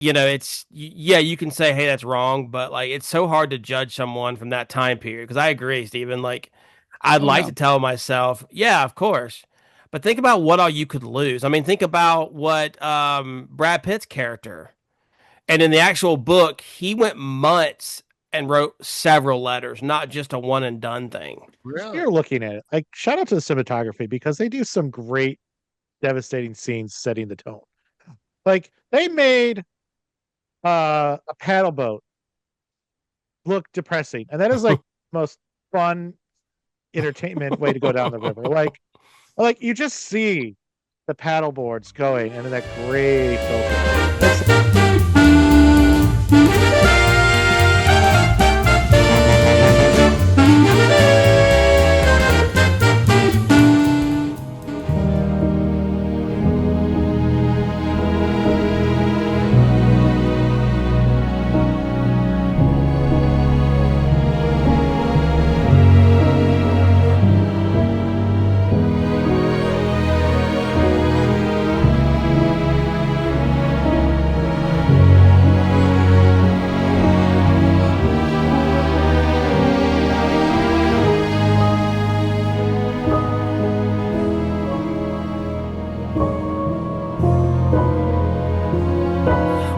yeah, you can say, hey, that's wrong, but like it's so hard to judge someone from that time period. Because I agree, Stephen. Like, I'd Oh like yeah. to tell myself, yeah, of course. But think about what all you could lose. I mean, think about what Brad Pitt's character. And in the actual book, he went months and wrote several letters, not just a one and done thing. Really? You're looking at it. Like, shout out to the cinematography because they do some great, devastating scenes setting the tone. Like, they made a paddle boat look depressing, and that is like most fun entertainment way to go down the river. Like you just see the paddle boards going and then that gray filter. It's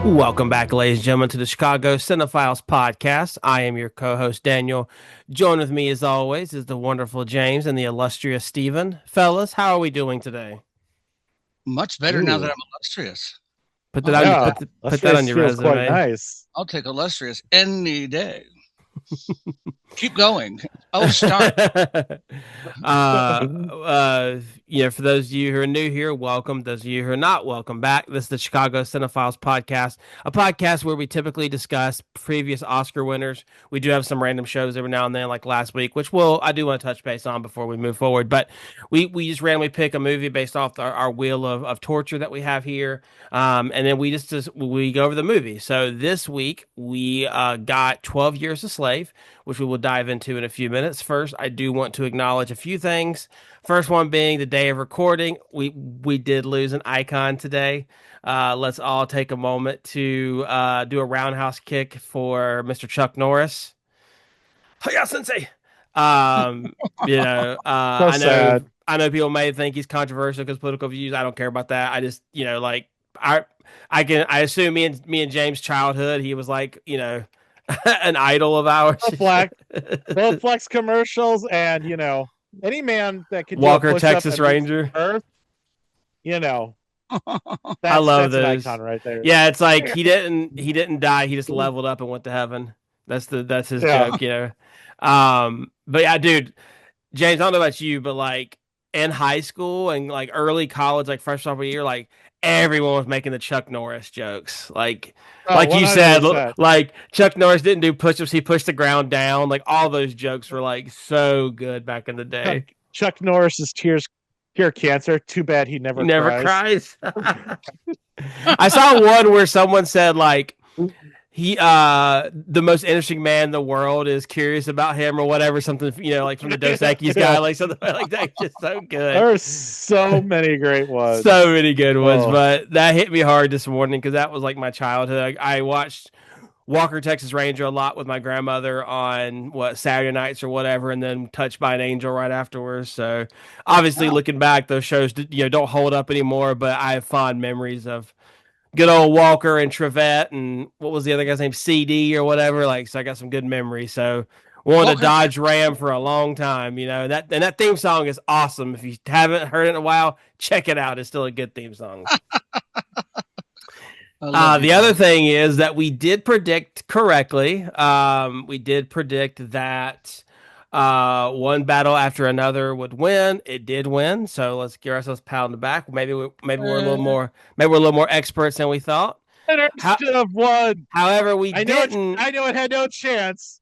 Welcome back, ladies and gentlemen, to the Chicago Cinephiles podcast. I am your co-host, Daniel. Joined with me, as always, is the wonderful James and the illustrious Stephen. Fellas, how are we doing today? Much better now that ooh, I'm illustrious. Put that I'll on take you. yeah. that. Put that on Illustrious your feels quite resume. nice. I'll take illustrious any day. Keep going. Oh, start. uh, for those of you who are new here, welcome. Those of you who are not, welcome back. This is the Chicago Cinephiles podcast, a podcast where we typically discuss previous Oscar winners. We do have some random shows every now and then, like last week, which I do want to touch base on before we move forward. But we just randomly pick a movie based off our wheel of torture that we have here, and then we go over the movie. So this week we got 12 Years a Slave, which we will dive into in a few minutes. First, I do want to acknowledge a few things. First one being the day of recording. We did lose an icon today. Let's all take a moment to do a roundhouse kick for Mr. Chuck Norris. Hiya, sensei. So I know sad. people may think he's controversial because political views. I don't care about that. I just, like I I assume me and James' childhood, he was like, an idol of ours. Both flex, both flex commercials, and any man that can do a Walker, push up Texas and reach the Ranger. earth, you know, I that's love that's an those. icon right there. Yeah, it's like he didn't die. He just leveled up and went to heaven. That's his Yeah. joke. But yeah, dude, James, I don't know about you, but like in high school and like early college, like freshman sophomore year, like everyone was making the Chuck Norris jokes. Oh, Like you said, 100%. like Chuck Norris didn't do push-ups; he pushed the ground down. Like all those jokes were like so good back in the Chuck, day. Chuck Norris's tears cure cancer. Too bad he He never never cries. cries. I saw one where someone said like the most interesting man in the world is curious about him or whatever, something, like from the Dos Equis guy, Yeah, like something like that. Just so good. there are so many great So ones. many good ones, Oh, but that hit me hard this morning because that was like my childhood. I watched Walker Texas Ranger a lot with my grandmother on what Saturday nights or whatever, and then Touched by an Angel right afterwards. So obviously, Oh, looking back, those shows don't hold up anymore, but I have fond memories of good old Walker and Trevette and what was the other guy's name, CD or whatever. Like, so I got some good memories. So wanted to Walker Dodge Texas Ram Ranger. for a long time, and that theme song is awesome. If you haven't heard it in a while, check it out. It's still a good theme song. I love you The other guys. thing is that we did predict correctly. We did predict that one battle after another would win. It did win, so let's give ourselves a pat on the back. Maybe we're a little Uh, more maybe we're a little more experts than we thought. Sinners How, should have won. however, we I know it. didn't. I know it had no chance,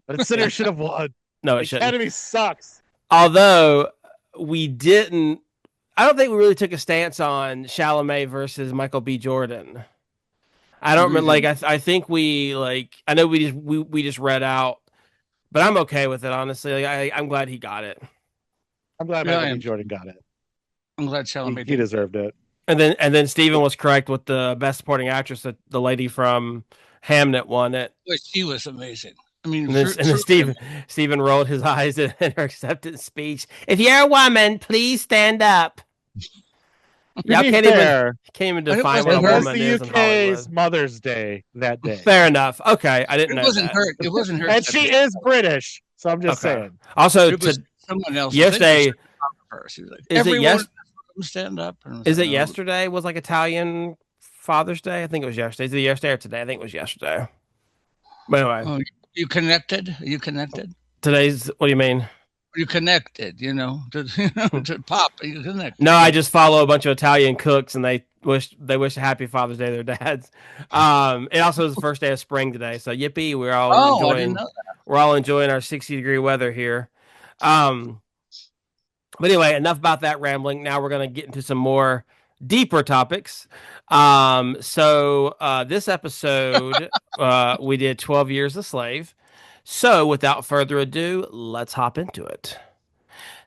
but Sinners should have won. No, The it shouldn't. Academy sucks. Although we didn't. I don't think we really took a stance on Chalamet versus Michael B. Jordan. I don't we remember. Like didn't. I think we like. I know we just read out, but I'm okay with it honestly. Like, I'm glad he got it. I'm glad Yeah, Michael I B. am. Jordan got it. I'm glad He, Chalamet he didn't get it. deserved it. And then Stephen was correct with the best supporting actress. That the lady from Hamnet won it. But she was amazing. I mean, And then truly Stephen rolled his eyes in her acceptance speech. If you're a woman, please stand up. To Y'all be can't even fair, But it define what wasn't a it her. was woman the is in UK's Hollywood. Mother's Day that day. Fair enough. Okay, I didn't It know wasn't that. her. It wasn't her. And she is British. So I'm just Okay. saying. Also, It was to someone else. I think it was yesterday, her. She was like, is it everyone yes? stand up. And I was Is like, it oh, yesterday? Was like Italian Father's Day? I think it was yesterday. Is it yesterday or today? I think it was yesterday. But anyway, oh, you connected? Are you connected? today's. What do you mean? You connected, to pop. You No, connected. I Yeah. just follow a bunch of Italian cooks, and they wish a happy Father's Day to their dads. It also is the first day of spring today, so yippee! Oh, I didn't know. We're all enjoying our 60-degree weather here. Um, but anyway, enough about that rambling. Now we're going to get into some more deeper topics. So this episode, we did 12 Years a Slave. So without further ado, let's hop into it.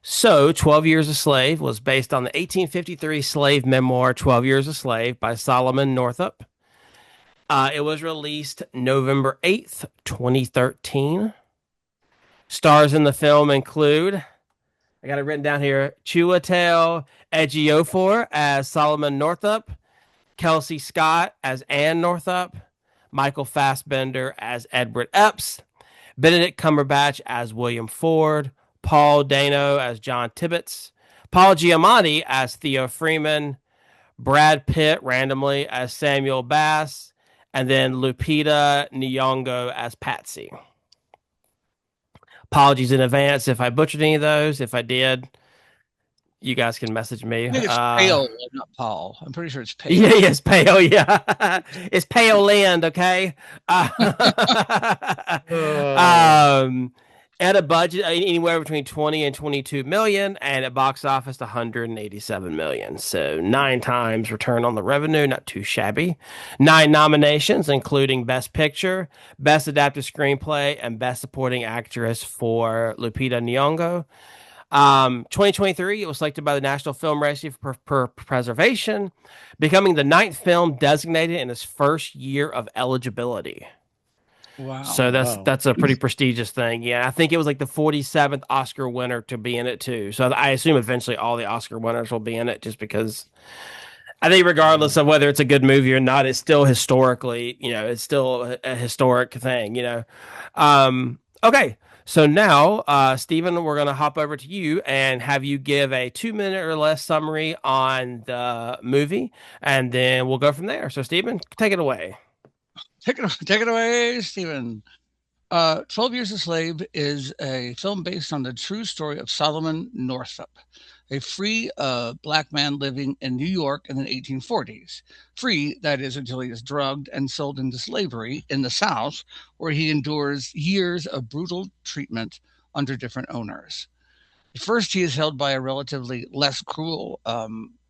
So, 12 Years a Slave was based on the 1853 slave memoir 12 Years a Slave by Solomon Northup. It was released November 8th, 2013. Stars in the film include, I got it written down here, Chiwetel Ejiofor as Solomon Northup, Kelsey Scott as Anne Northup, Michael Fassbender as Edward Epps, Benedict Cumberbatch as William Ford, Paul Dano as John Tibbets, Paul Giamatti as Theo Freeman, Brad Pitt randomly as Samuel Bass, and then Lupita Nyong'o as Patsy. Apologies in advance if I butchered any of those. If I did, you guys can message me. I think it's Pale, not Paul. I'm pretty sure it's Pale. Yeah, yes, pale. Yeah, it's pale land. Okay. Oh, Um, at a budget anywhere between 20 and 22 million, and at box office 187 million. So 9 times return on the revenue, not too shabby. 9 nominations, including Best Picture, Best Adapted Screenplay, and Best Supporting Actress for Lupita Nyong'o. 2023, it was selected by the National Film Registry for Preservation, becoming the 9th film designated in its first year of eligibility. Wow. So that's wow. that's a pretty prestigious thing. Yeah, I think it was like the 47th Oscar winner to be in it too. So I assume eventually all the Oscar winners will be in it, just because I think regardless of whether it's a good movie or not, it's still historically, it's still a historic thing. Okay. So now, Stephen, we're going to hop over to you and have you give a 2 minute or less summary on the movie, and then we'll go from there. So, Stephen, take it away. Take it away, Stephen. 12 Years a Slave is a film based on the true story of Solomon Northup, a free black man living in New York in the 1840s. Free, that is, until he is drugged and sold into slavery in the South, where he endures years of brutal treatment under different owners. At first, he is held by a relatively less cruel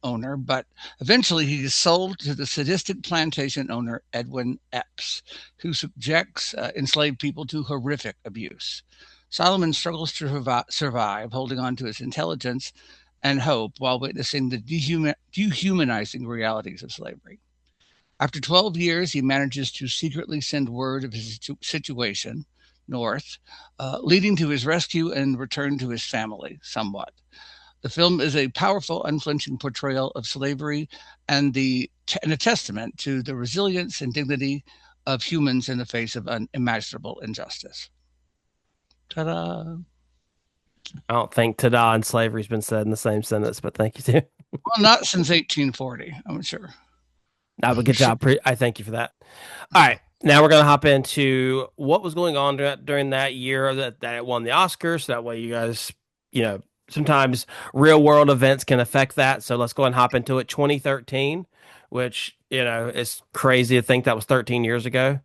owner, but eventually he is sold to the sadistic plantation owner, Edwin Epps, who subjects enslaved people to horrific abuse. Solomon struggles to survive, holding on to his intelligence and hope while witnessing the dehumanizing realities of slavery. After 12 years, he manages to secretly send word of his situation north, leading to his rescue and return to his family somewhat. The film is a powerful, unflinching portrayal of slavery and a testament to the resilience and dignity of humans in the face of unimaginable injustice. Ta-da! I don't think "tada" and slavery's been said in the same sentence, but thank you too. Well, not since 1840, I'm sure. No, but good job. I thank you for that. All right. Now we're going to hop into what was going on during that year that it won the Oscars. So that way you guys, sometimes real world events can affect that. So let's go and hop into it. 2013, which, it's crazy to think that was 13 years ago.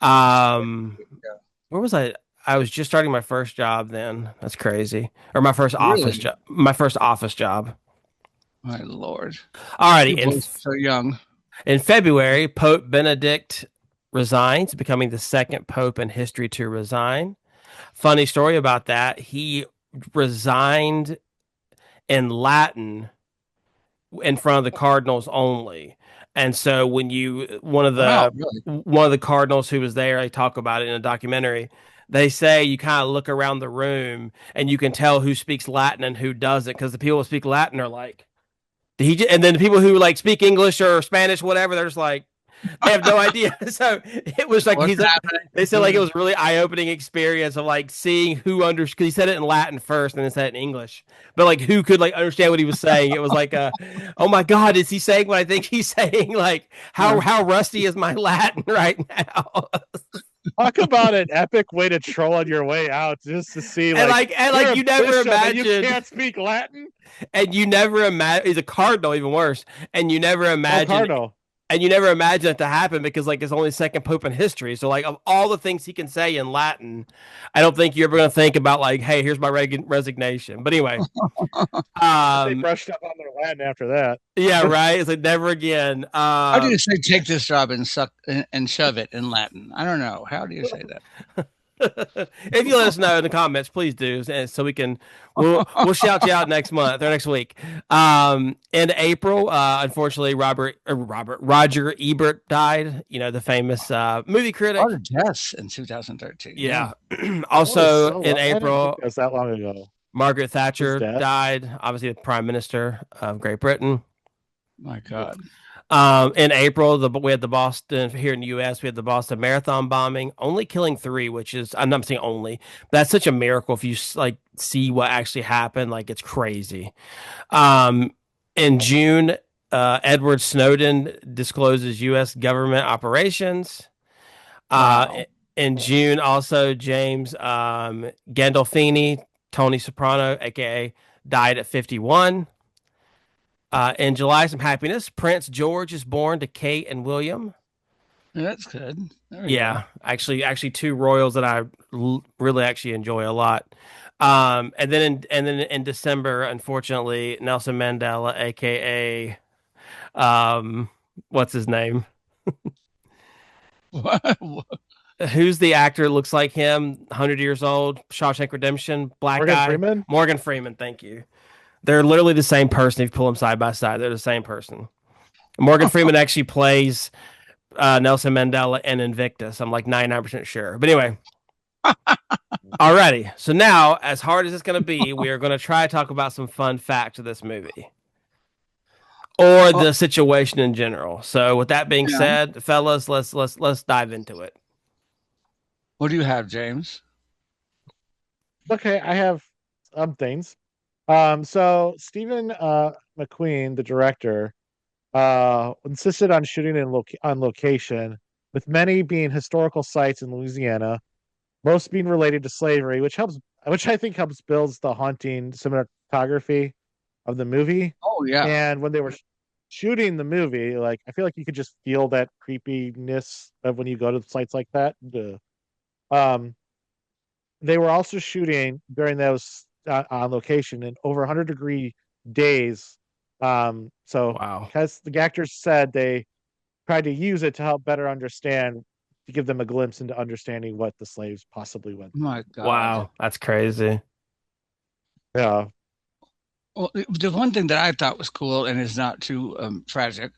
Where was I? I was just starting my first job then. That's crazy. Or my first office Really? job. My first office job. My Lord. Alrighty. You boys are so young. In February, Pope Benedict resigns, becoming the second pope in history to resign. Funny story about that. He resigned in Latin in front of the Cardinals only. And so when you Wow, really? one of the Cardinals who was there, they talk about it in a documentary. They say you kind of look around the room and you can tell who speaks Latin and who doesn't because the people who speak Latin are like, did and then the people who like speak English or Spanish, whatever, they're just like, they have no idea. So it was like What's they said like it happening? was a really eye-opening experience of like seeing who because he said it in Latin first and then said it in English. But like who could like understand what he was saying? It was like oh my God, is he saying what I think he's saying? Like Yeah. how rusty is my Latin right now? Talk about an epic way to troll on your way out, just to see and like like and you're like a you never bishop and you imagined can't speak Latin. and you never imagine he's a cardinal even worse and you never Oh, imagine Cardinal. and you never imagine it to happen because like it's only second pope in history. So like of all the things he can say in Latin, I don't think you're ever going to think about like, hey, here's my resignation. But anyway, They um, brushed up on their Latin after that. yeah, right. It's like never again. How do you say take this job and suck and shove it in Latin? I don't know. How do you say that? If you let us know in the comments, please do, and so we can we'll shout you out next month or next week. In April, unfortunately, Roger Ebert died. You know, the famous movie A lot critic. of deaths in 2013. Yeah. Yeah. That was Also so in long. I didn't think April, that was that long ago. Margaret His Thatcher death. died. Obviously, the Prime Minister of Great Britain. My God. In April, we had the Boston here in the U.S. We had the Boston Marathon bombing, only killing three, which is I'm not saying only, but that's such a miracle if you like see what actually happened. Like it's crazy. Um, in June, Edward Snowden discloses U.S. government operations. Wow. In June, also James Gandolfini, Tony Soprano, aka, died at 51. In July, some happiness. Prince George is born to Kate and William. Yeah, that's good. There we go. Yeah, actually, two royals that I really actually enjoy a lot. And then in December, unfortunately, Nelson Mandela, aka, um, what's his name? Who's the actor that looks like him? 100 years old, Shawshank Redemption, black Morgan guy, Freeman. Morgan Freeman. Thank you. They're literally the same person. If you pull them side by side, they're the same person. Morgan Freeman actually plays Nelson Mandela in Invictus. I'm like 99% sure. But anyway, alrighty. So now, as hard as it's going to be, we are going to try to talk about some fun facts of this movie or Oh, the situation in general. So, with that being yeah. said, fellas, let's dive into it. What do you have, James? Okay, I have some things. So Stephen McQueen, the director, insisted on shooting on location, with many being historical sites in Louisiana, most being related to slavery, which I think helps builds the haunting cinematography of the movie. Oh, yeah. And when they were shooting the movie, like I feel like you could just feel that creepiness of when you go to sites like that. Um, they were also shooting during those on location in over 100-degree days. So Wow. because the actors said they tried to use it to help better understand, to give them a glimpse into understanding what the slaves possibly went through. My God. Wow. That's crazy. Yeah. Well, the one thing that I thought was cool and is not too tragic,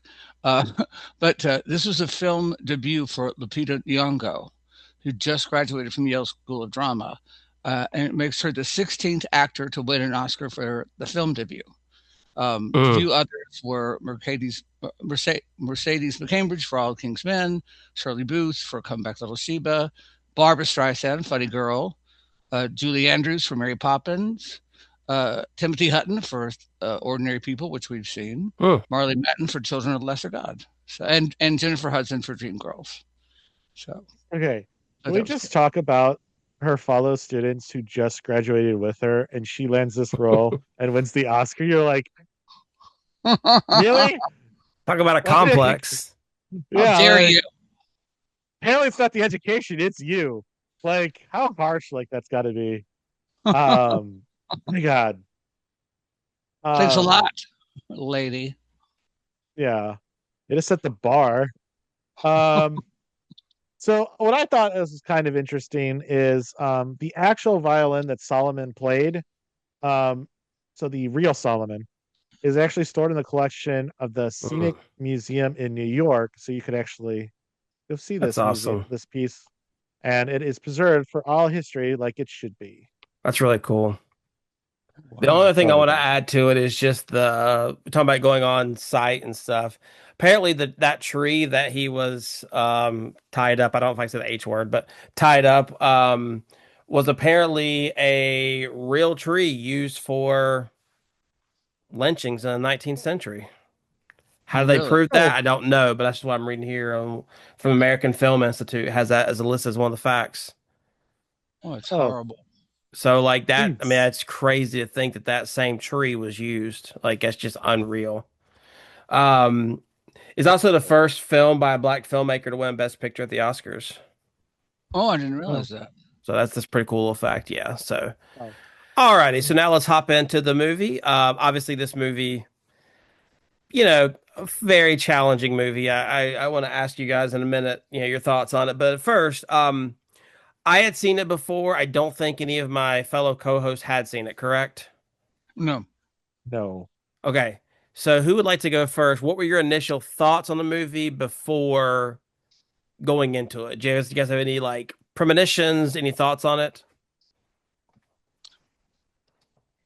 but this was a film debut for Lupita Nyong'o, who just graduated from Yale School of Drama, and it makes her the 16th actor to win an Oscar for the film debut. A Mm. few others were Mercedes McCambridge for All King's Men, Shirley Booth for Come Back Little Sheba, Barbara Streisand, Funny Girl, Julie Andrews for Mary Poppins, Timothy Hutton for Ordinary People, which we've seen, Mm. Marley Matlin for Children of the Lesser God, so, and Jennifer Hudson for Dreamgirls. So Okay. I Can thought we it was just talk about her fellow students who just graduated with her, and she lands this role and wins the Oscar? You're like, good. really? Talk about a Like, complex. How yeah, dare like you? apparently it's not the education, it's you. Like, how harsh like that's got to be. Oh my God. Thanks a Um, lot, lady. yeah. It is at the bar. Um, so what I thought was kind of interesting is the actual violin that Solomon played. Um, so the real Solomon. is actually stored in the collection of the Mm, Scenic Museum in New York. So you could actually go see that's this museum, awesome. this piece, and it is preserved for all history like it should be. That's really cool. The only Wow. other thing I Oh want to yeah. add to it is just the talking about going on site and stuff. Apparently, that tree that he was tied up, I don't know if I said the H word, but tied up, was apparently a real tree used for lynchings in the 19th century. How do they Really? prove Oh, that? I don't know, but that's just what I'm reading here from American Film Institute. It has that as a list as one of the facts. Oh, it's oh, horrible. So like that, I mean, please. it's crazy to think that that same tree was used. Like that's just unreal. Um, it's also the first film by a black filmmaker to win Best Picture at the Oscars. Oh, I didn't realize Oh, that. So that's this pretty cool little fact. Yeah. So, oh. alrighty. So now let's hop into the movie. Obviously this movie, a very challenging movie. I want to ask you guys in a minute, your thoughts on it. But first, I had seen it before. I don't think any of my fellow co-hosts had seen it, correct? No, No. Okay. So who would like to go first? What were your initial thoughts on the movie before going into it? James, do you guys have any like premonitions, any thoughts on it?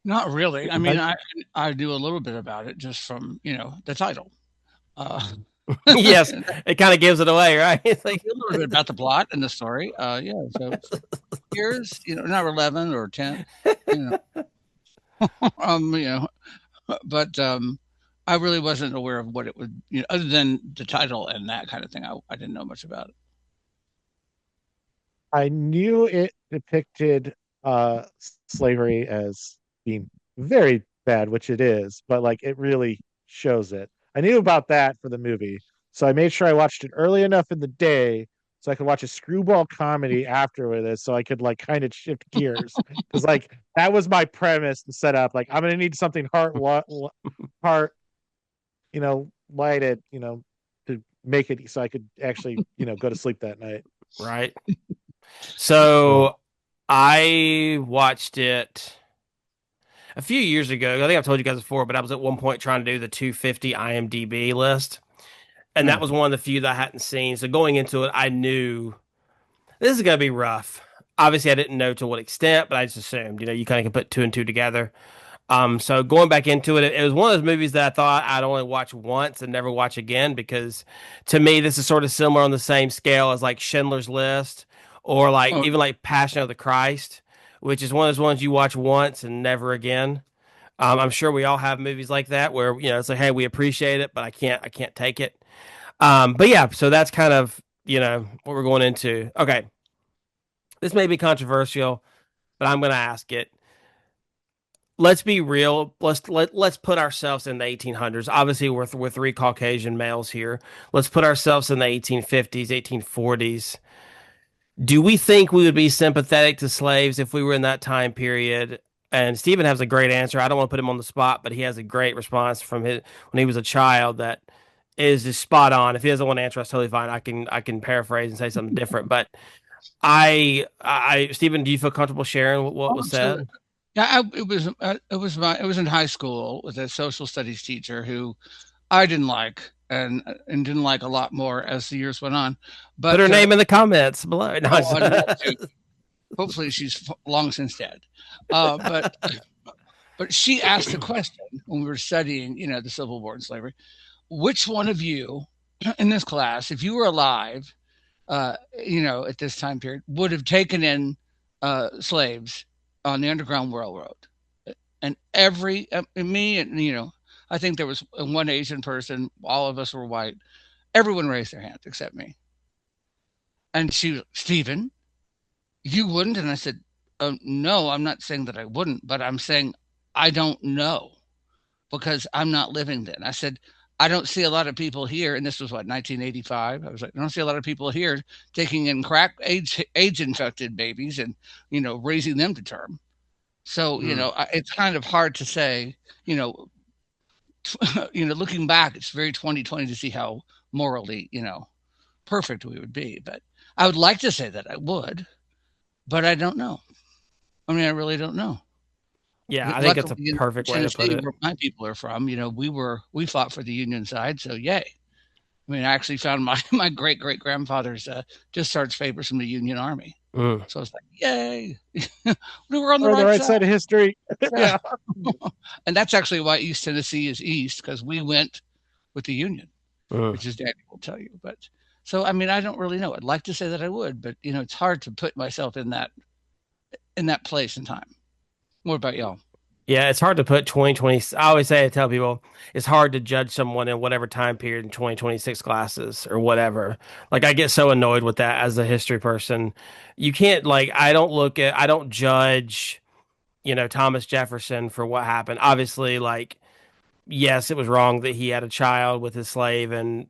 not really. I mean, I I do a little bit about it just from the title. Uh, Yes, it kind of gives it away, right? It's a like, little bit about the plot and the story. Yeah. So here's number 11 or 10. You you know, but I really wasn't aware of what it would, other than the title and that kind of thing. I didn't know much about it. I knew it depicted slavery as being very bad, which it is, but like it really shows it. I knew about that for the movie. So I made sure I watched it early enough in the day so I could watch a screwball comedy after with it so I could like kind of shift gears. Because like that was my premise to set up. Like I'm gonna need something heart, lighted, to make it so I could actually, go to sleep that night. right. So So I watched it a few years ago. I think I've told you guys before, but I was at one point trying to do the 250 IMDb list. And that Yeah. was one of the few that I hadn't seen. So going into it, I knew this is going to be rough. Obviously, I didn't know to what extent, but I just assumed, you kind of can put two and two together. So going back into it, it was one of those movies that I thought I'd only watch once and never watch again because to me, this is sort of similar on the same scale as like Schindler's List or like Oh, even like Passion of the Christ, which is one of those ones you watch once and never again. I'm sure we all have movies like that where, it's like, hey, we appreciate it, but I can't take it. But yeah, so that's kind of, what we're going into. Okay. This may be controversial, but I'm going to ask it. Let's be real. Let's put ourselves in the 1800s. Obviously, we're three Caucasian males here. Let's put ourselves in the 1850s, 1840s. Do we think we would be sympathetic to slaves if we were in that time period? And Stephen has a great answer. I don't want to put him on the spot, but he has a great response from his when he was a child that is just spot on. If he doesn't want to answer, that's totally fine. I can paraphrase and say something different. But Stephen, do you feel comfortable sharing what oh, was absolutely. said? Yeah, it was in high school with a social studies teacher who I didn't like and didn't like a lot more as the years went on. Put her But name in the comments below. No, oh, I'd love to. Hopefully, she's long since dead. But she asked the question when we were studying, the Civil War and slavery. Which one of you in this class, if you were alive, at this time period, would have taken in slaves on the Underground Railroad? And me and I think there was one Asian person. All of us were white. Everyone raised their hands except me. And Stephen, you wouldn't? And I said, no, I'm not saying that I wouldn't, but I'm saying I don't know because I'm not living then. I said, I don't see a lot of people here, and this was what 1985. I was like, I don't see a lot of people here taking in crack age infected babies and raising them to term. So Hmm. it's kind of hard to say. You know, looking back, it's very 2020 to see how morally perfect we would be. But I would like to say that I would, but I don't know. I mean, I really don't know. Yeah, I think that's Luckily, a in perfect way to put Tennessee, it. where my people are from, we fought for the Union side, so yay. I mean, I actually found my my great great grandfather's discharge papers from the Union Army, Mm. so it's like, yay, we were on the We're on the right right side. side of history. Yeah, Yeah. and that's actually why East Tennessee is East because we went with the Union, Mm. which is Danny will tell you. But so I mean, I don't really know. I'd like to say that I would, but it's hard to put myself in that place and time. What about y'all? Yeah, it's hard to put 2020. I always say, I tell people, it's hard to judge someone in whatever time period in 2026 glasses or whatever. Like, I get so annoyed with that as a history person. You can't, like, I don't judge, Thomas Jefferson for what happened. Obviously, like, yes, it was wrong that he had a child with his slave and,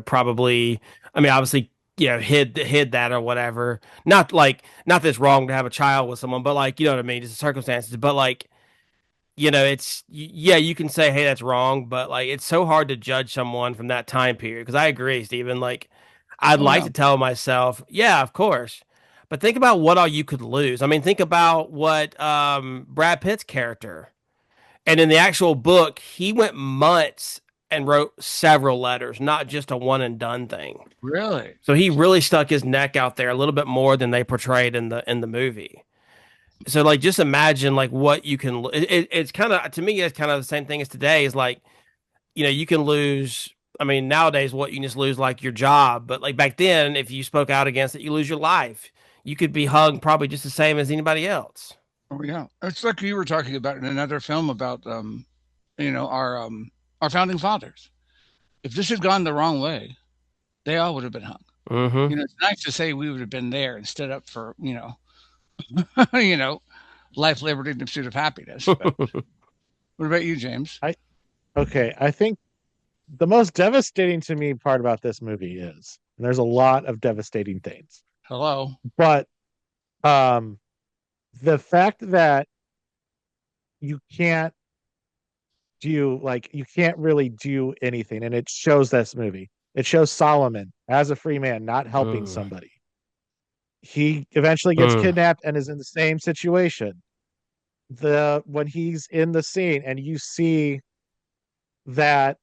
probably, I mean, obviously, hid that or whatever. Not that it's wrong to have a child with someone, but like, you know what I mean? Just the circumstances. But like, yeah, you can say, hey, that's wrong, but like, it's so hard to judge someone from that time period. Because I agree, Stephen. Like, I'd Oh like yeah, to tell myself, yeah, of course. But think about what all you could lose. I mean, think about what Brad Pitt's character. And in the actual book, he went months and wrote several letters, not just a one and done thing. really? So he really stuck his neck out there a little bit more than they portrayed in the movie. So like just imagine like what you can it's kind of to me it's kind of the same thing as today is like you can lose. I mean nowadays what you can just lose like your job, but like back then if you spoke out against it you lose your life. You could be hung probably just the same as anybody else. Oh yeah, it's like you were talking about in another film about you know, our founding fathers. If this had gone the wrong way, they all would have been hung. Mm-hmm. It's nice to say we would have been there and stood up for you know, life, liberty, and the pursuit of happiness. But what about you, James? I okay. I think the most devastating to me part about this movie is, and there's a lot of devastating things, Hello. but um, the fact that you can't you can't really do anything, and it shows this movie. It shows Solomon as a free man not helping Mm, somebody. He eventually gets mm, kidnapped and is in the same situation. The when he's in the scene and you see that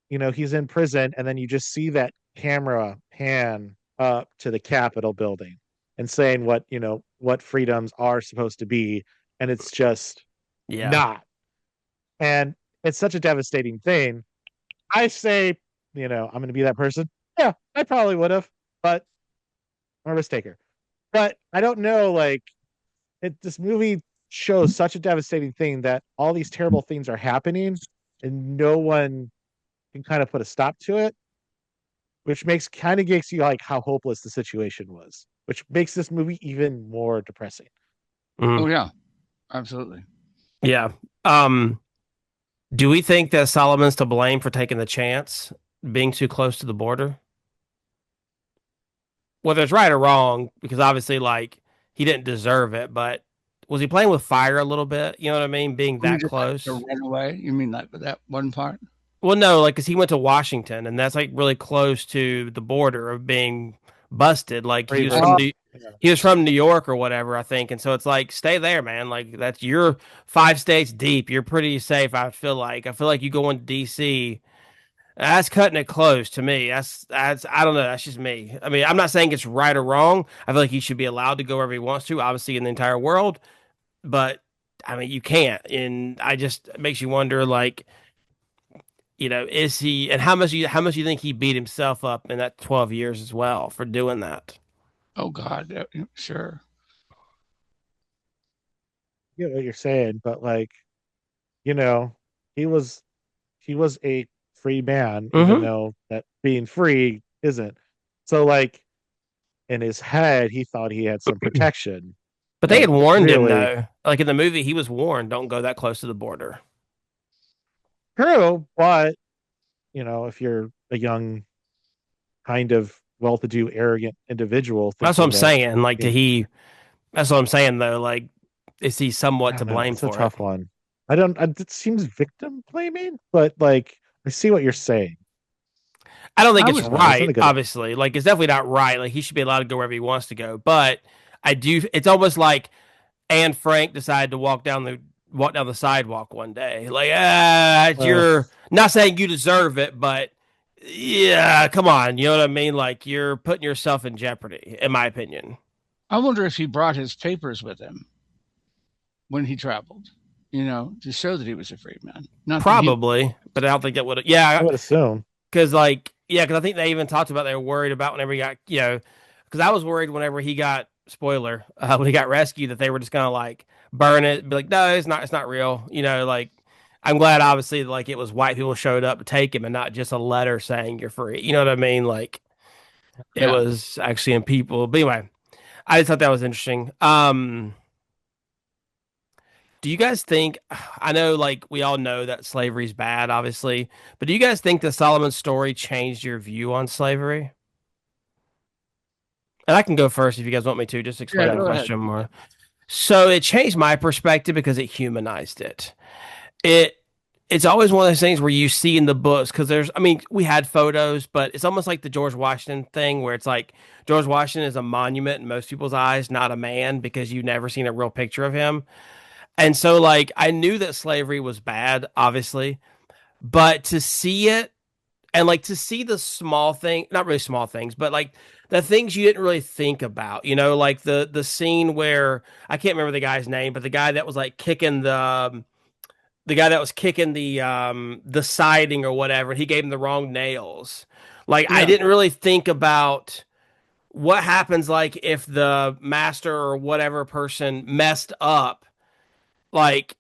he's in prison and then you just see that camera pan up to the Capitol building and saying what freedoms are supposed to be, and it's just yeah. not. And it's such a devastating thing. I say, I'm going to be that person. Yeah, I probably would have, but I'm a risk taker. But I don't know, like this movie shows such a devastating thing that all these terrible things are happening and no one can kind of put a stop to it, which makes you like how hopeless the situation was, which makes this movie even more depressing. Mm, Oh yeah, absolutely. yeah. Um, do we think that Solomon's to blame for taking the chance, being too close to the border? Whether it's right or wrong, because obviously, like, he didn't deserve it, but was he playing with fire a little bit? You know what I mean? Being You mean that just like to close. run away? You mean like that one part? Well, no, like, because he went to Washington, and that's like really close to the border of being busted. Like, Free Virginia. Yeah. he was from New York or whatever, I think, and so it's like, stay there, man. Like, that's you're 5 states deep. You're pretty safe. I feel like. I feel like you go into D.C. That's cutting it close to me. That's I don't know. That's just me. I mean, I'm not saying it's right or wrong. I feel like he should be allowed to go wherever he wants to, obviously in the entire world. But I mean, you can't, and I just it makes you wonder, like, is he, and how much you think he beat himself up in that 12 years as well for doing that? Oh God, yeah, sure. I get what you're saying, but like, you know, he was he was a free man, even Mm-hmm. though that being free isn't. So like in his head, he thought he had some protection, But they but had warned him really though. Like in the movie, he was warned, don't go that close to the border. true. But if you're a young, kind of well-to-do, arrogant individual That's what thinking I'm that, saying. Like, you know, that's what I'm saying though. Like, is he I somewhat to don't know, blame it's a for it? tough one. I don't. It seems victim blaming, but like I see what you're saying. I don't think I it's was not. It's not right, a good way. obviously. Like, it's definitely not right. Like, he should be allowed to go wherever he wants to go. But I do, it's almost like Anne Frank decided to walk down walk down the sidewalk one day. Like, ah, Well, you're not saying you deserve it, but yeah, come on. You know what I mean? Like, you're putting yourself in jeopardy, in my opinion. I wonder if he brought his papers with him when he traveled, to show that he was a free man. Not that he, Probably, but I don't think that would. I Yeah, would assume. because like, yeah, because I think they even talked about they were worried about whenever he got, because I was worried whenever he got spoiler when he got rescued that they were just gonna like burn it, be like, no, it's not real. Like I'm glad obviously like it was white people showed up to take him and not just a letter saying you're free. You know what I mean? Like it yeah, was actually in people. But anyway, I just thought that was interesting. Do you guys think, I know like we all know that slavery is bad, obviously, but do you guys think the Solomon story changed your view on slavery? And I can go first if you guys want me to, just yeah. explain the Yeah. Go ahead. question more. So it changed my perspective because it humanized it. It it's always one of those things where you see in the books because I mean, we had photos, but it's almost like the George Washington thing where it's like George Washington is a monument in most people's eyes, not a man, because you've never seen a real picture of him. And so, like, I knew that slavery was bad, obviously, but to see it and like to see the small thing, not really small things, but like the things you didn't really think about, like the scene where I can't remember the guy's name, but the guy that was like kicking the guy that was kicking the siding or whatever, and he gave him the wrong nails. Like I Yeah, didn't really think about what happens like if the master or whatever person messed up. Like,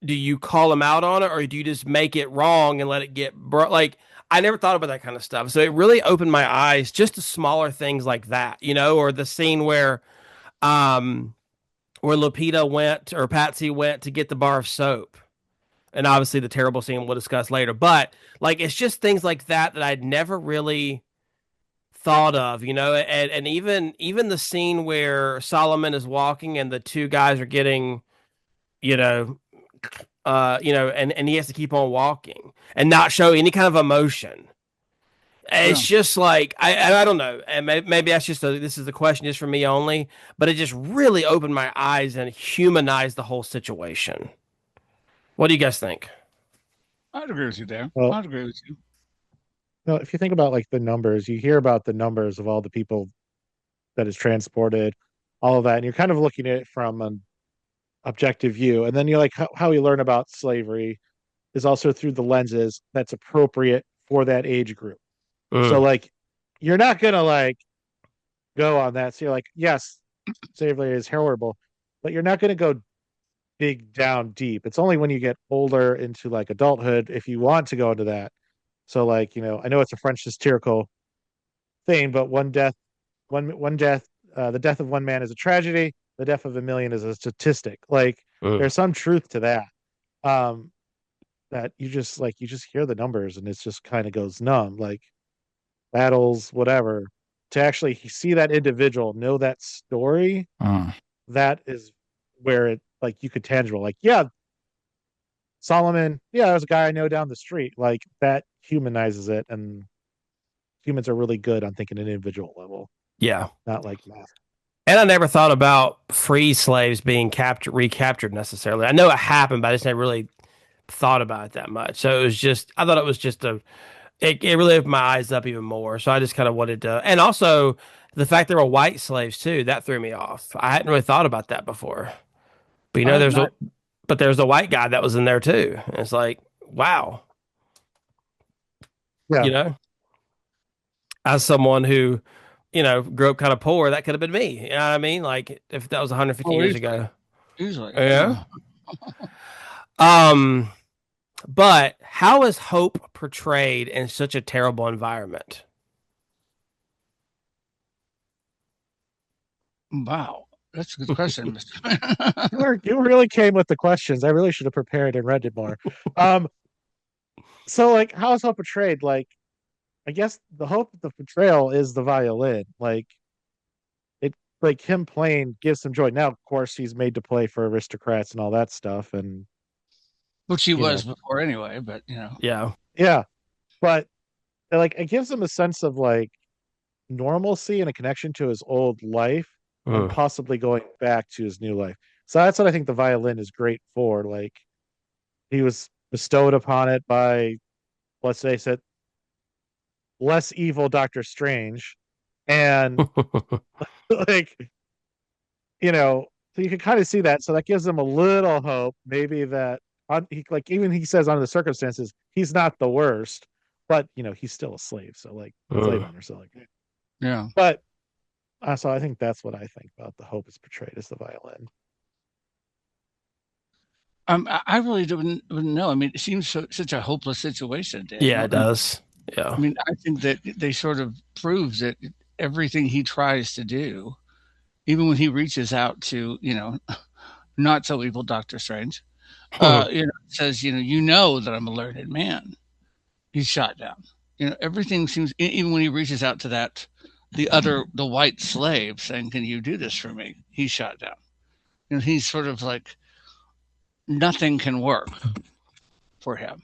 do you call him out on it or do you just make it wrong and let it get like I never thought about that kind of stuff. So it really opened my eyes just to smaller things like that, or the scene um where Lupita went or Patsy went to get the bar of soap. And obviously the terrible scene we'll discuss later. But like it's just things like that that I'd never really thought of, and even the scene where Solomon is walking and the two guys are getting, you know, and he has to keep on walking and not show any kind of emotion. yeah. It's just like I don't know, and maybe that's just this is the question just for me only, but it just really opened my eyes and humanized the whole situation. What do you guys think? I'd agree with you there. Well, I'd agree with you. if you think about like the numbers, you hear about the numbers of all the people that is transported, all of that, and you're kind of looking at it from an objective view. And then you like how you learn about slavery is also through the lenses that's appropriate for that age group. So Mm, like you're not gonna like go on that. So you're like, yes, slavery is horrible, but you're not gonna go dig down deep. It's only when you get older into like adulthood if you want to go into that. So like, I know it's a French satirical thing, but one death, the death of one man is a tragedy, the death of a million is a statistic. Like mm. there's some truth to that. Um, that you just hear the numbers and it's just kind of goes numb. Like battles, whatever. To actually see that individual, know that story, Mm. that is where it like you could tangible. Like, yeah, Solomon, yeah, there's a guy I know down the street. Like that humanizes it, and humans are really good on thinking an individual level, Yeah. not like mass. And I never thought about free slaves being recaptured necessarily. I know it happened, but I just never really thought about it that much. So I thought it was just it really opened my eyes up even more. So I just kind of wanted to, and also the fact there were white slaves too, that threw me off. I hadn't really thought about that before. But I had not. there's a white guy that was in there too. And it's like, wow, you Yeah, know, as someone who, grew up kind of poor, that could have been me. You know what I mean? Like if that was 150 Oh, years easily, ago. easily. Yeah. Yeah. Um, but how is hope portrayed in such a terrible environment? Wow, that's a good question, Mister. you really came with the questions. I really should have prepared and read it more. Um, so like, how is hope portrayed? Like, I guess the hope of the portrayal is the violin. Like it, like him playing gives some joy. Now, of course, he's made to play for aristocrats and all that stuff, and Which he you was know, before anyway, but Yeah. yeah. But like, it gives him a sense of like normalcy and a connection to his old life and Mm. possibly going back to his new life. So that's what I think the violin is great for. Like he was bestowed upon it by, let's face it, less evil Doctor Strange. And like, you know, so you can kind of see that. So that gives them a little hope, maybe that like even he says under the circumstances, he's not the worst, but he's still a slave. So like slave Mm. owners. So like, Yeah. but so I think that's what I think about the hope is portrayed as the violin. I really wouldn't know. I mean, it seems such a hopeless situation, Yeah, Daniel. it And does. I Yeah. mean, I think that they sort of proves that everything he tries to do, even when he reaches out to, not so evil Doctor Strange, says, that I'm a learned man. He's shot down. Everything seems, even when he reaches out to the white slave saying, "Can you do this for me?" He's shot down. He's sort of like nothing can work for him.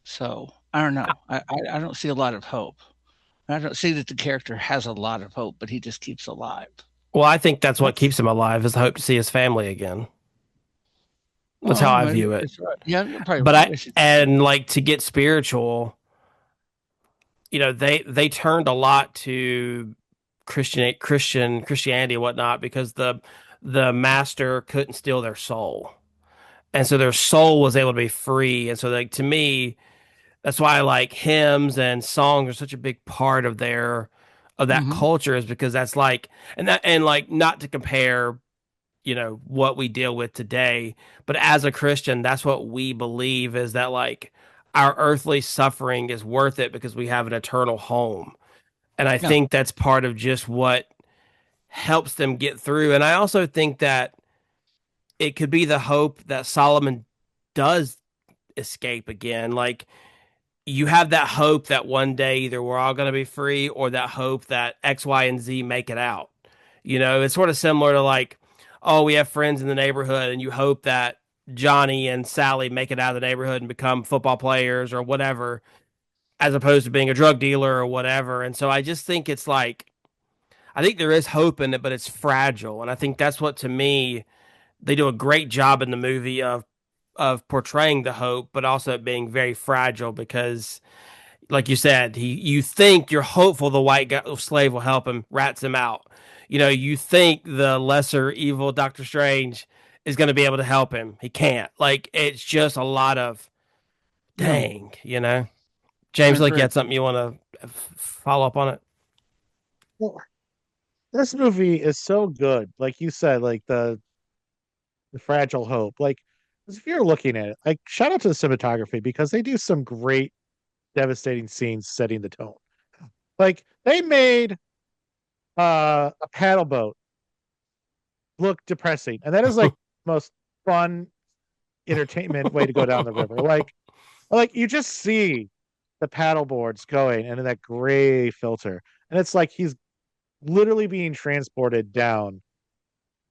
So I don't know. I don't see a lot of hope. I don't see that the character has a lot of hope, but he just keeps alive. Well, I think that's what That's keeps him alive is the hope to see his family again. That's how Well, I maybe view it. that's right. Yeah, you're probably But right. I should. and like to get spiritual, they turned a lot to Christianity and whatnot because the master couldn't steal their soul. And so their soul was able to be free. And so like to me, that's why like hymns and songs are such a big part of that Hmm. culture is because that's like and like not to compare what we deal with today, but as a Christian, that's what we believe is that like our earthly suffering is worth it because we have an eternal home. And I Yeah, think that's part of just what helps them get through. And I also think that it could be the hope that Solomon does escape again. Like you have that hope that one day either we're all going to be free or that hope that X, Y, and Z make it out. It's sort of similar to like, oh, we have friends in the neighborhood and you hope that Johnny and Sally make it out of the neighborhood and become football players or whatever, as opposed to being a drug dealer or whatever. And so I just think it's like, I think there is hope in it, but it's fragile. And I think that's what to me, they do a great job in the movie of portraying the hope, but also being very fragile because like you said, you think you're hopeful the slave will help him, rats him out. You think the lesser evil Doctor Strange is going to be able to help him. He can't. Like it's just a lot of yeah, dang. I James, like you agree. had something you want to follow up on it? Well, this movie is so good. Like you said, like the fragile hope. Like, 'cause if you're looking at it, like shout out to the cinematography because they do some great devastating scenes setting the tone. Like they made a paddle boat look depressing, and that is like most fun entertainment way to go down the river. Like you just see the paddle boards going and in that gray filter, and it's like he's literally being transported down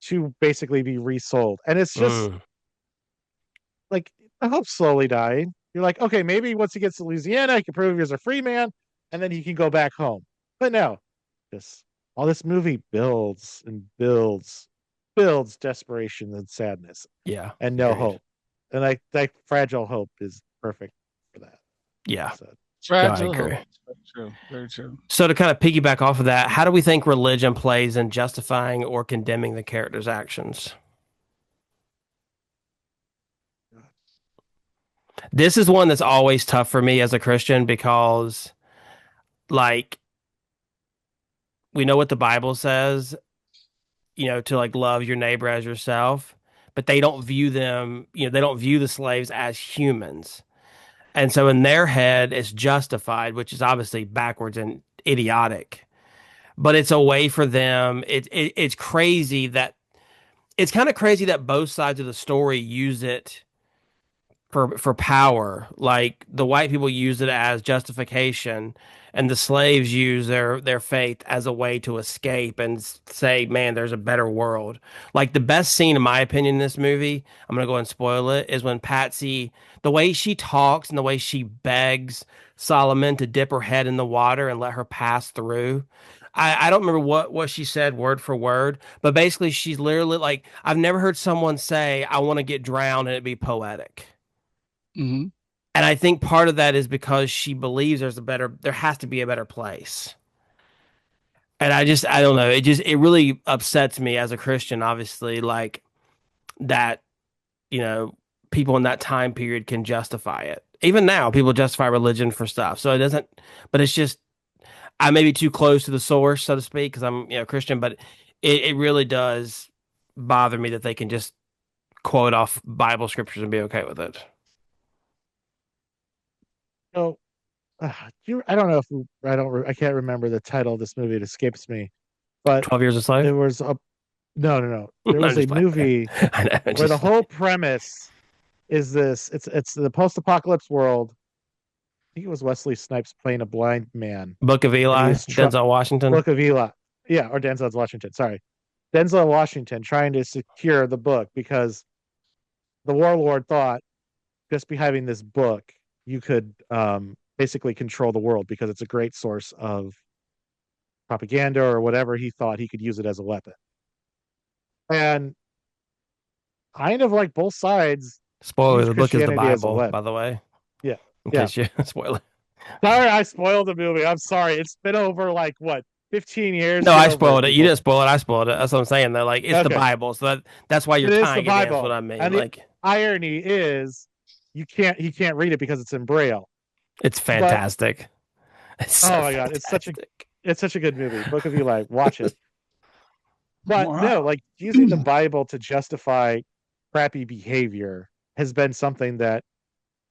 to basically be resold, and it's just Mm, like I hope slowly dying. You're like, okay, maybe once he gets to Louisiana, he can prove he's a free man, and then he can go back home. But no, this all this movie builds and builds desperation and sadness yeah, and no agreed. hope. And like that fragile hope is perfect for that. Yeah, So no, I Fragile hope. agree. Very true. Very true. So to kind of piggyback off of that, how do we think religion plays in justifying or condemning the character's actions? This is one that's always tough for me as a Christian because, like, we know what the Bible says, to like love your neighbor as yourself, but they don't view them, they don't view the slaves as humans. And so in their head, it's justified, which is obviously backwards and idiotic. But it's a way for them. It's crazy that it's kind of crazy that both sides of the story use it for power. Like the white people use it as justification, and the slaves use their faith as a way to escape and say, "Man, there's a better world." Like the best scene, in my opinion, in this movie, I'm gonna go and spoil it, is when Patsy, the way she talks and the way she begs Solomon to dip her head in the water and let her pass through. I don't remember what she said word for word, but basically she's literally like, I've never heard someone say, I want to get drowned and it be poetic. Hmm. And I think part of that is because she believes there has to be a better place. And I don't know. It really upsets me as a Christian, obviously, like that, you know, people in that time period can justify it. Even now, people justify religion for stuff. So it doesn't, but it's just, I may be too close to the source, so to speak, because I'm, Christian, but it really does bother me that they can just quote off Bible scriptures and be okay with it. So, I don't know if I can't remember the title of this movie. It escapes me, but 12 Years a Slave? there was a no, no, no. There I'm was a just playing. movie I know, I'm where the just playing. whole premise is this. It's the post-apocalypse world. I think it was Wesley Snipes playing a blind man, Book of and he Eli, was Denzel Washington. Book of Eli. Yeah, or Denzel Washington. Sorry, Denzel Washington trying to secure the book because the warlord thought just by having this book you could basically control the world because it's a great source of propaganda or whatever he thought he could use it as a weapon. And kind of like both sides Spoiler, use the book is the Christianity as a Bible, weapon. by the way, Yeah. in Yeah. case you spoiler. Sorry, I spoiled the movie. I'm sorry. It's been over like what, 15 years? No, Get I over it, spoiled it. You people. didn't spoil it. I spoiled it. That's what I'm saying. Though, like, it's the Okay. Bible, so that's why you're It is the tying it in. That's what Bible. I mean. And the Like, irony is he can't read it because it's in Braille. it's But fantastic. It's so oh my god, fantastic. it's such a good movie. Book of Eli, watch it. But Wow. no, like using the Bible to justify crappy behavior has been something that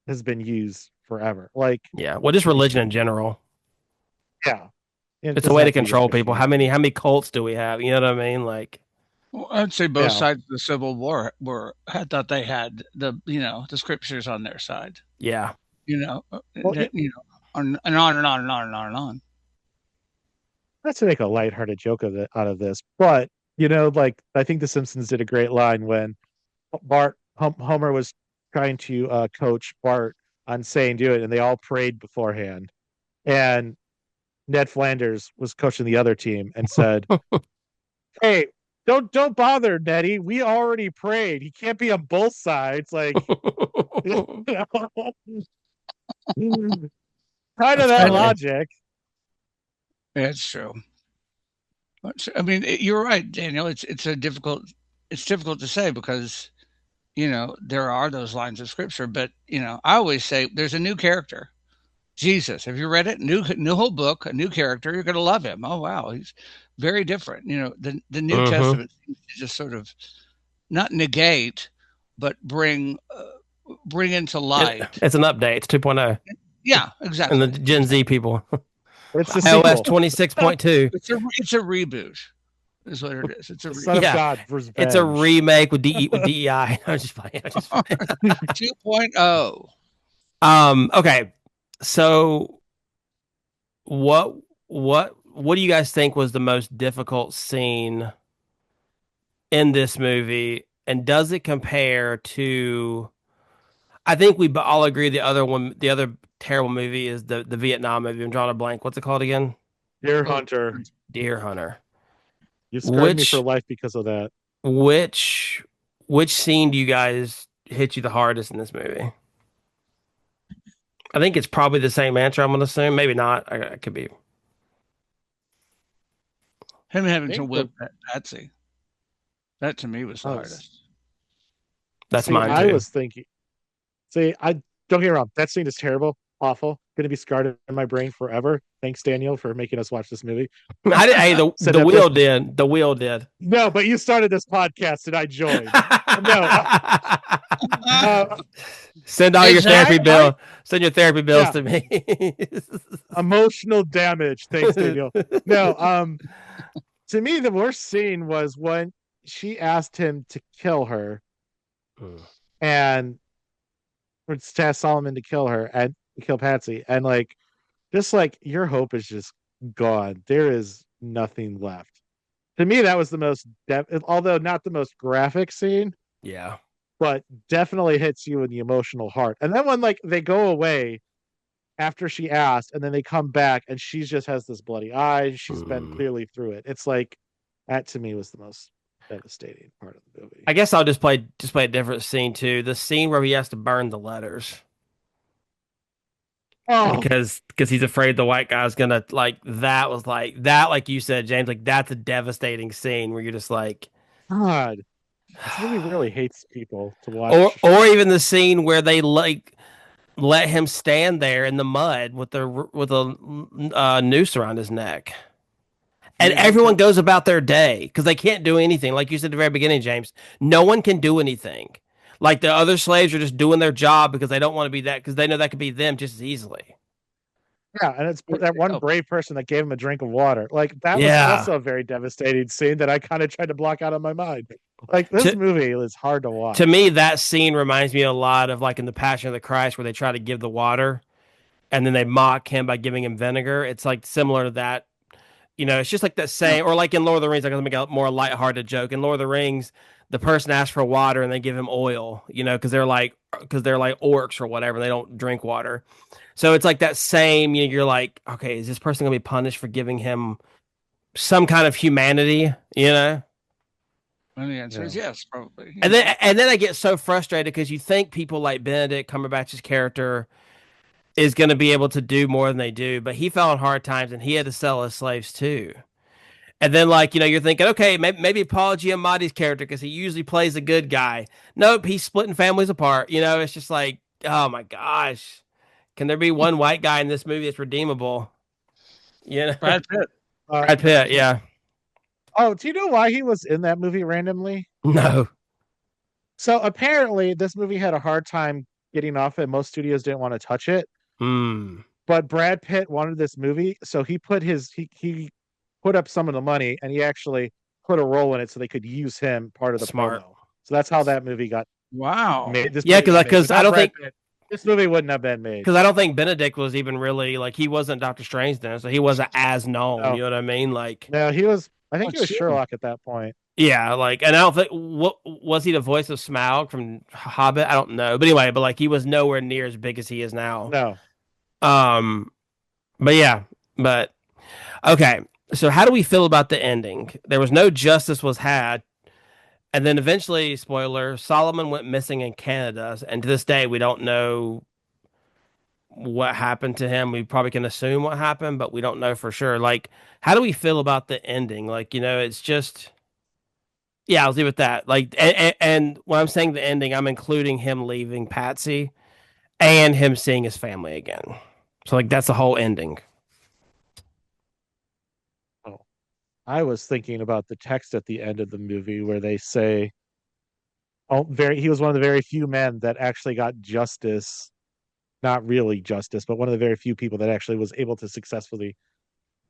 has been used forever. Like, Yeah. Well, just religion in general. yeah, it It's a doesn't way to have to be just control people. Christianity. How many cults do we have? You know what I mean? Like, Well, I'd say both Yeah. sides of the Civil War were had thought they had the scriptures on their side. yeah. Well, And on and on and on and on and on. not to make a lighthearted joke of out of this, but like I think The Simpsons did a great line when Homer was trying to coach Bart on saying do it, and they all prayed beforehand, and Ned Flanders was coaching the other team and said, "Hey, don't bother, Nettie. We already prayed. He can't be on both sides." Like, kind of That's that It's, funny. logic. it's true. I mean, you're right, Daniel. It's difficult to say because there are those lines of scripture, but I always say there's a new character, Jesus. Have you read it? New whole book, a new character. You're going to love him. Oh wow, he's very different. The New Hmm. Testament seems to just sort of not negate, but bring into light. It's an update. It's 2.0. Yeah, And the exactly, Gen Z exactly. people. It's the iOS sequel. 26.2. It's a reboot, is what it is. It's a The Son reboot. of Yeah. God It's a revenge. remake with DEI. I'm just playing. I'm just playing. 2.0. Okay. So what what do you guys think was the most difficult scene in this movie? And does it compare to, I think we all agree the other terrible movie is the Vietnam movie. I'm drawing a blank. What's it called again? Deer Oh, Hunter, Deer Hunter. you scarred me for Which life because of that. which which scene do you guys hit you the hardest in this movie? I think it's probably the same answer, I'm gonna assume. Maybe not. I could be. him I having to think whip that Patsy. That to me was the oh, hardest. That's see, mine I too. was thinking, see, I don't get me wrong, that scene is terrible, awful, going to be scarred in my brain forever. Thanks, Daniel, for making us watch this movie. I did, hey, the Cinephiles. wheel did. The wheel did. No, but you started this podcast and I joined. No, uh, Send all your I, therapy Exactly. I, bill. Send your therapy bills yeah, to me. emotional damage. Thanks, Daniel. No, to me, the worst scene was when she asked him to kill her and or to ask Solomon to kill her and kill Patsy, and like just like your hope is just gone. There is nothing left. To me, that was the most, although not the most graphic scene, Yeah. but definitely hits you in the emotional heart. And then when like they go away after she asked, and then they come back and she just has this bloody eye. She's been Hmm. clearly through it. It's like that to me was the most devastating part of the movie. I guess I'll just play a different scene too. The scene where he has to burn the letters Oh because he's afraid the white guy's gonna like that was like that like you said, James, like that's a devastating scene where you're just like God, this movie really hates people to or watch. or even the scene where they like let him stand there in the mud with a noose around his neck. And Yeah, he everyone could. goes about their day because they can't do anything. Like you said at the very beginning, James, no one can do anything. Like the other slaves are just doing their job because they don't want to be that because they know that could be them just as easily. Yeah, and it's that one Oh, brave person that gave him a drink of water. Like that was Yeah. also a very devastating scene that I kind of tried to block out of my mind. Like this To movie is hard to to watch. me, that scene reminds me a lot of like in the Passion of the Christ where they try to give the water and then they mock him by giving him vinegar. It's like similar to that. It's just like that yeah. same, or like in Lord of the Rings, like to make a more lighthearted joke. In Lord of the Rings, the person asks for water and they give him oil, because they're like orcs or whatever. They don't drink water. So it's like that same, you're like, okay, is this person gonna be punished for giving him some kind of humanity, And the answer Yeah. is yes, probably. And then I get so frustrated because you think people like Benedict Cumberbatch's character is going to be able to do more than they do, but he fell on hard times and he had to sell his slaves too. And then, like, you're thinking, okay, maybe Paul Giamatti's character, because he usually plays a good guy. Nope, he's splitting families apart. It's just like, oh my gosh. Can there be one white guy in this movie that's redeemable? Brad Pitt. Uh, Brad Pitt, yeah. oh, do you know why he was in that movie randomly? No. So apparently, this movie had a hard time getting off it. Most studios didn't want to touch it, Hmm. but Brad Pitt wanted this movie, so he put up some of the money, and he actually put a role in it so they could use him part of the Smart. promo. So that's how that movie got Wow. made. This Yeah, movie because got made. because I Without don't Brad think Pitt, this movie wouldn't have been made. because I don't think Benedict was even really like he wasn't Doctor Strange then, so he wasn't as known. You No, know what I mean? Like, no, he was. I Oh, think he was true. Sherlock at that point. yeah, like, and I don't think what was he the voice of Smaug from Hobbit? I don't know, but anyway, but like he was nowhere near as big as he is now. No, Um, but yeah, but okay. So how do we feel about the ending? There was no justice was had, and then eventually, spoiler, Solomon went missing in Canada, and to this day we don't know what happened to him. We probably can assume what happened, but we don't know for sure. Like, how do we feel about the ending? Like, it's just yeah, I'll leave it at that. Like, and when I'm saying the ending, I'm including him leaving Patsy and him seeing his family again. So like that's the whole ending. oh, I was thinking about the text at the end of the movie where they say, "Oh, very." He was one of the very few men that actually got justice. Not really justice, but one of the very few people that actually was able to successfully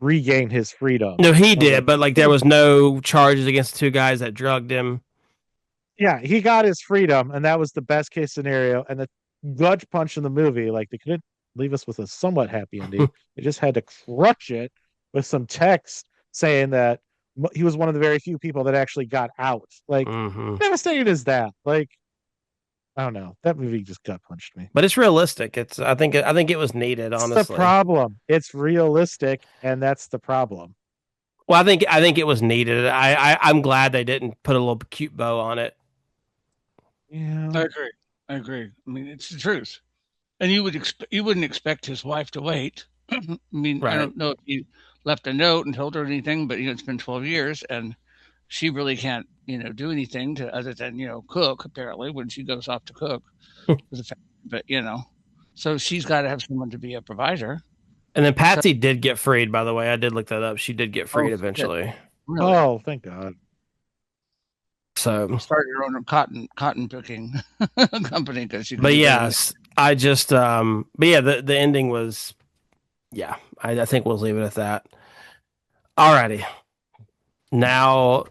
regain his freedom. No, he I was did, like, but like there was no charges against the two guys that drugged him. yeah, he got his freedom, and that was the best case scenario. And the gut punch in the movie, like they couldn't leave us with a somewhat happy ending. They just had to crush it with some text saying that he was one of the very few people that actually got out. Like, Hmm. devastating is that? Like, I don't know. That movie just gut punched me. But it's realistic. I think it was needed, It's the honestly. problem. It's realistic, and that's the problem. Well, I think it was needed. I'm glad they didn't put a little cute bow on it. Yeah. I agree. I agree. I mean, it's the truth. And you wouldn't expect his wife to wait. I mean, I Right. don't know if he left a note and told her anything, but it's been 12 years and she really can't, do anything to other than, cook apparently when she goes off to cook with the family. But, so she's got to have someone to be a provider. And then So, Patsy did get freed, by the way. I did look that up. She did get oh, freed shit, eventually. really? Oh, thank God. So, Start your own cotton picking company because she can but do better than yes, I just but yeah, the ending was yeah. I think we'll leave it at that. Alrighty. Now,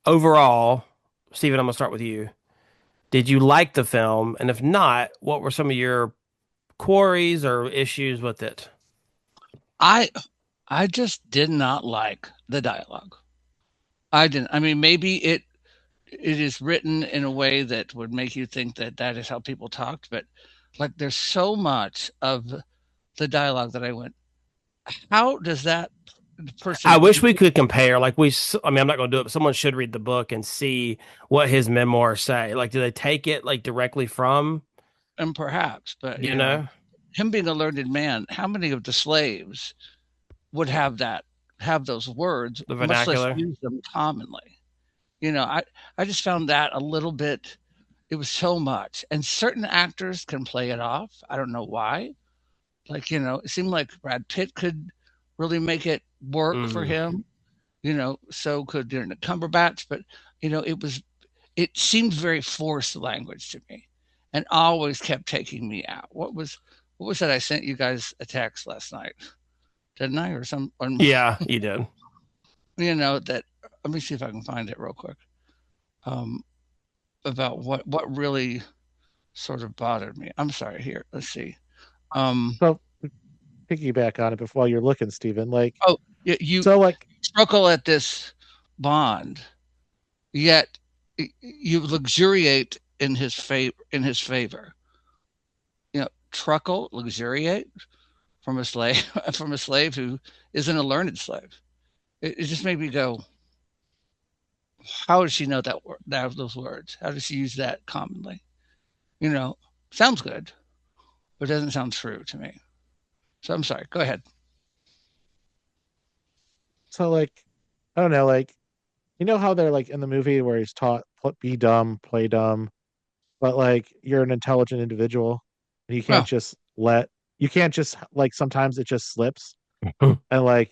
overall, Steven, I'm gonna start with you. Did you like the film? And if not, what were some of your quarries or issues with it? I I just did not like the dialogue. I didn't. I mean, maybe it is written in a way that would make you think that that is how people talked, but like there's so much of the dialogue that I went, how does that I person wish we could compare. Like I mean, I'm not going to do it, but someone should read the book and see what his memoirs say. Like, do they take it like directly from, and perhaps, but you know, him being a learned man, how many of the slaves would have those words, the much less vernacular? use them commonly? I just found that a little bit. It was so much, and certain actors can play it off. I don't know why. Like, it seemed like Brad Pitt could really make it work for Mm. him. So could Cumberbatch, but it seemed very forced language to me, and always kept taking me out. What was that I sent you guys a text last night? Didn't I, or some? Or, Yeah, you did. that. Let me see if I can find it real quick. Um, about what really sort of bothered me. I'm sorry. Here, let's see. Um, So piggyback on it before you're looking, Stephen. Like, oh, you so like, struggle at this bond, yet you luxuriate in his favor. Truckle, luxuriate from a slave from a slave who isn't a learned slave. It just made me go, how does she know those words? How does she use that commonly? You know, Sounds good, but it doesn't sound true to me. So I'm sorry. Go ahead. so like, I don't know, like, how they're like in the movie where he's taught be dumb, play dumb, but like you're an intelligent individual, and Well, you can't just like sometimes it just slips, and like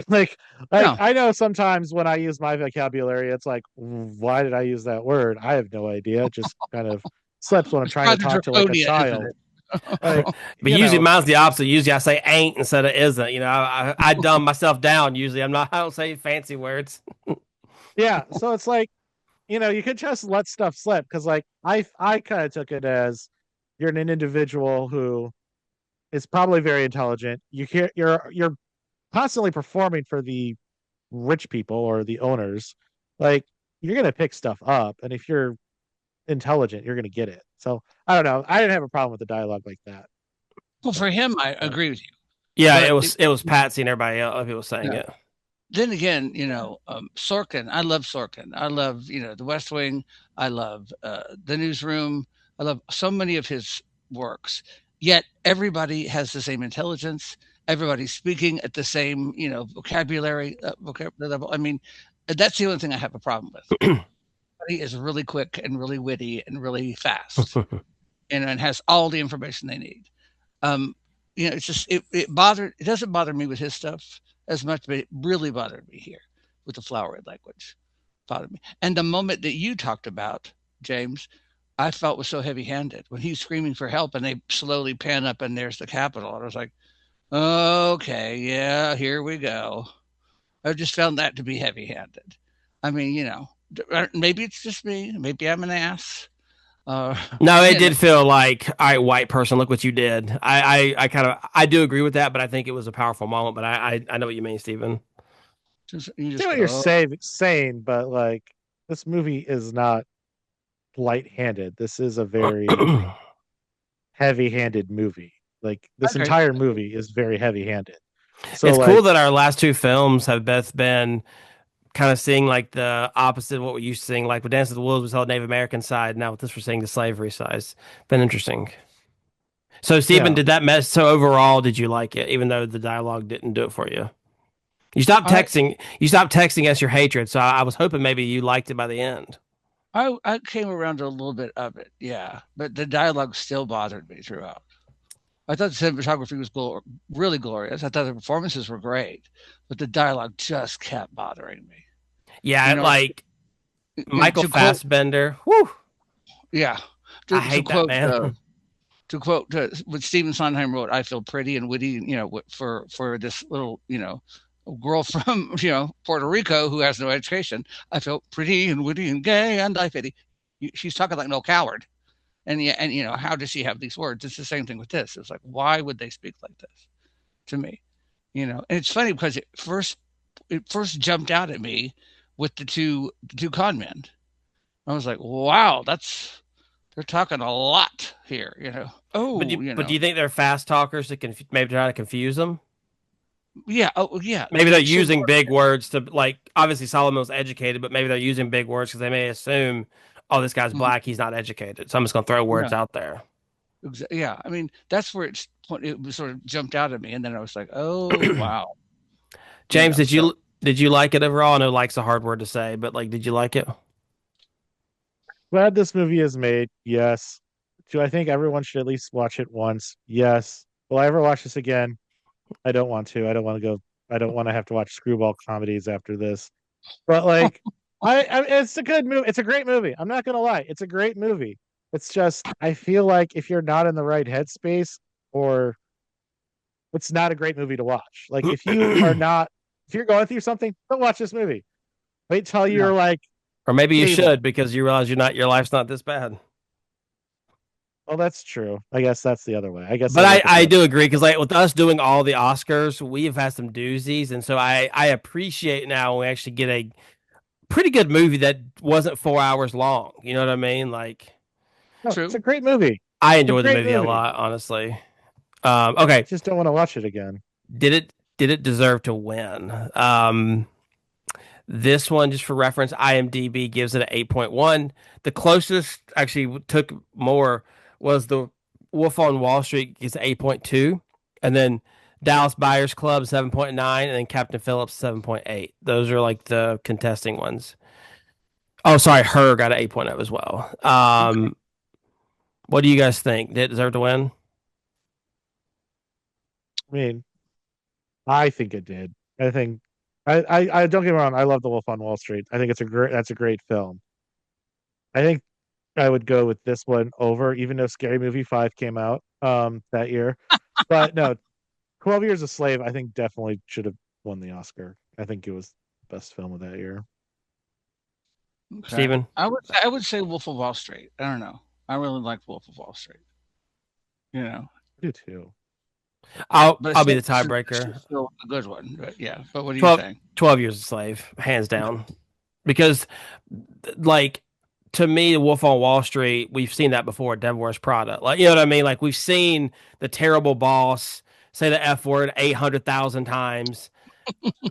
like no, I know sometimes when I use my vocabulary, it's like, why did I use that word? I have no idea. It just kind of slips when I'm it's trying to rather talk to like a draconian, isn't child. it? Like, But usually mine's the opposite. Usually I say ain't instead of isn't. I dumb myself down. Usually I don't say fancy words. yeah. So it's like, you could just let stuff slip because like I kind of took it as you're an individual who is probably very intelligent. You're constantly performing for the rich people or the owners. Like, you're gonna pick stuff up, and if you're intelligent, you're gonna get it. So I don't know. I didn't have a problem with the dialogue like that. Well, But for him, I uh, agree with you. Yeah, it But was it was Patsy and everybody else people saying yeah. it. Then again, Sorkin. I love Sorkin. I love The West Wing. I love the Newsroom. I love so many of his works. Yet everybody has the same intelligence. Everybody's speaking at the same vocabulary level. I mean, that's the only thing I have a problem with. Everybody is really quick and really witty and really fast, and has all the information they need. Um, it's just it doesn't bother me with his stuff as much, but it really bothered me here with the flowery language. Bothered me. And the moment that you talked about, James, I felt was so heavy handed when he's screaming for help and they slowly pan up and there's the Capitol. And I was like, okay, yeah, here we go. I just found that to be heavy handed. I mean, maybe it's just me. Maybe I'm an ass. Uh, No, it you know, did feel like, all right, white person, look what you did. I kind of I do agree with that, but I think it was a powerful moment. But I know what you mean, Stephen. you see just what go, you're oh, saying, but like this movie is not light-handed. This is a very heavy-handed movie. Like I this agree. entire movie is very heavy-handed. So It's cool like, that our last two films have both been kind of seeing like the opposite of what we used to seeing. Like with Dance of the Wolves, we saw the Native American side. Now with this, we're seeing the slavery side. It's been interesting. So, Stephen, yeah, did that mess? So overall, did you like it, even though the dialogue didn't do it for you? You stopped I texting. You stopped texting us your hatred. So I was hoping maybe you liked it by the end. I came around to a little bit of it, yeah, but the dialogue still bothered me throughout. I thought the cinematography was really glorious. I thought the performances were great, but the dialogue just kept bothering me. Yeah, You know, like Michael to quote, Fassbender. Whew, yeah, I to hate that quote, man. what Stephen Sondheim wrote. I feel pretty and witty, for this little, girl from Puerto Rico who has no education. I feel pretty and witty and gay, and I pity. She's talking like no coward. And yeah, and how does she have these words? It's the same thing with this. It's like, why would they speak like this to me? And it's funny because it first jumped out at me with the two con men. I was like, wow, they're talking a lot here. You know. But Oh, you do know. you think they're fast talkers that can maybe try to confuse them? Yeah. Oh, yeah. Maybe they're Say using more. big words to like. Obviously, Solomon was educated, but maybe they're using big words because they may assume, oh, this guy's Mhm. black, he's not educated. So I'm just gonna throw words Yeah. out there. Yeah. I mean, that's where it was sort of jumped out at me, and then I was like, oh wow. You James, know. So did you like it overall? I know like's a hard word to say, but like, did you like it? Glad this movie is made. Yes. Do I think everyone should at least watch it once? Yes. Will I ever watch this again? I don't want to. I don't want to go. I don't want to have to watch screwball comedies after this. But like, it's a good movie. It's a great movie. I'm not gonna lie. It's a great movie. It's just I feel like if you're not in the right headspace, or it's not a great movie to watch. Like if you are not, if you're going through something, don't watch this movie. Wait till yeah. you're like Or maybe you stable. should because you realize your life's not this bad. Well, that's true. I guess that's the other way. I guess But I look at I the do agree because like with us doing all the Oscars, we have had some doozies, and so I appreciate now when we actually get a pretty good movie that wasn't 4 hours long. You know what I mean? Like no, it's True. a great movie. I It's a enjoyed the great movie a movie. lot, honestly. Okay, I just don't want to watch it again. did it deserve to win? This one, just for reference, IMDb gives it an 8.1. The closest actually took more was the Wolf on Wall Street gets 8.2, and then Dallas Buyers Club 7.9, and then Captain Phillips 7.8. Those are like the contesting ones. Oh, sorry, Her got an 8.0 as well. Okay. What do you guys think? Did it deserve to win? I mean, I think it did. I think I don't get me wrong. I love The Wolf on Wall Street. I think it's a great. That's a great film. I think I would go with this one over, even though Scary Movie 5 came out that year. But no, 12 Years a Slave, I think definitely should have won the Oscar. I think it was the best film of that year. Okay. Steven? I would say Wolf of Wall Street. I don't know. I really like Wolf of Wall Street. You know, I do too. but I'll be the it's tiebreaker. still a good one. But yeah. But what do you 12, think? 12 Years a Slave, hands Okay. down. Because like to me, Wolf on Wall Street, we've seen that before. Devil Wears Prada, like you know what I mean. Like we've seen the terrible boss say the F word 800,000 times,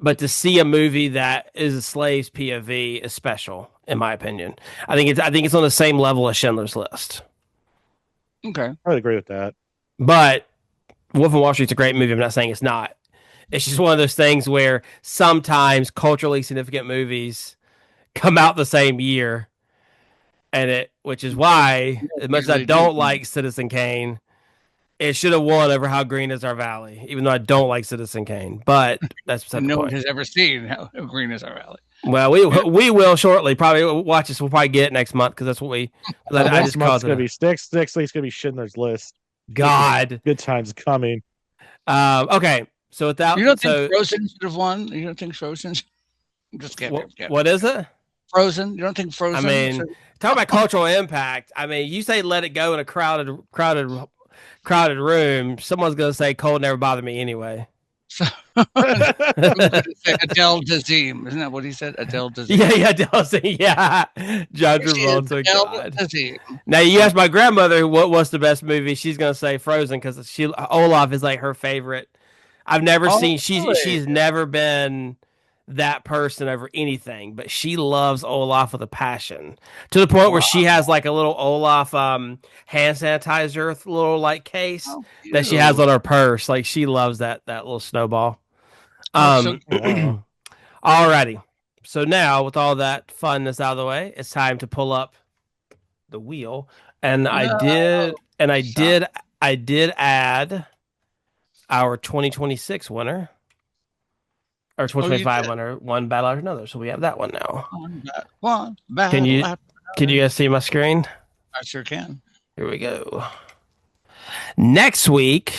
but to see a movie that is a slave's POV is special, in my opinion. I think it's on the same level as Schindler's List. Okay. I would agree with that. But Wolf on Wall Street's a great movie. I'm not saying it's not. It's just one of those things where sometimes culturally significant movies come out the same year, and it, which is why, You as much as I usually do. don't like Citizen Kane, it should have won over How Green Is Our Valley, even though I don't like Citizen Kane. But that's beside And the no one point. has ever seen how green is our valley. Well, we will shortly. Probably watch this. We'll probably get it next month because that's what we. Well, I next just month's caused it. gonna be next week's gonna be Schindler's List. God. Good times coming. Okay. So You without don't think so Frozen should have won? You don't think Frozen? I'm just kidding. what is it? Frozen. You don't think I Frozen mean, should? talk about cultural impact. I mean, you say let it go in a crowded room. Someone's gonna say cold never bothered me anyway. Who's going to say Adele Dazeem? Isn't that what he said? Adele Yeah, Dazeem. yeah, Dawson, yeah. John Here she is, Travolta, Adele God. Dazeem. Now you ask my grandmother what's the best movie, she's gonna say Frozen because she Olaf is like her favorite. I've never Oh, seen really? she's never been that person over anything, but she loves Olaf with a passion to the point where she Wow. has like a little Olaf hand sanitizer little like case How that she has on cute. her purse. Like she loves that little snowball. Oh, so Um, Oh, wow. alrighty. So now with all that funness out of the way, it's time to pull up the wheel, and no. Shock. I did add our 2026 winner or Oh, you 2025 did. winner, one battle after another. So we have that one now. One Can battle you after can you another. guys see my screen? I sure can. Here we go. Next week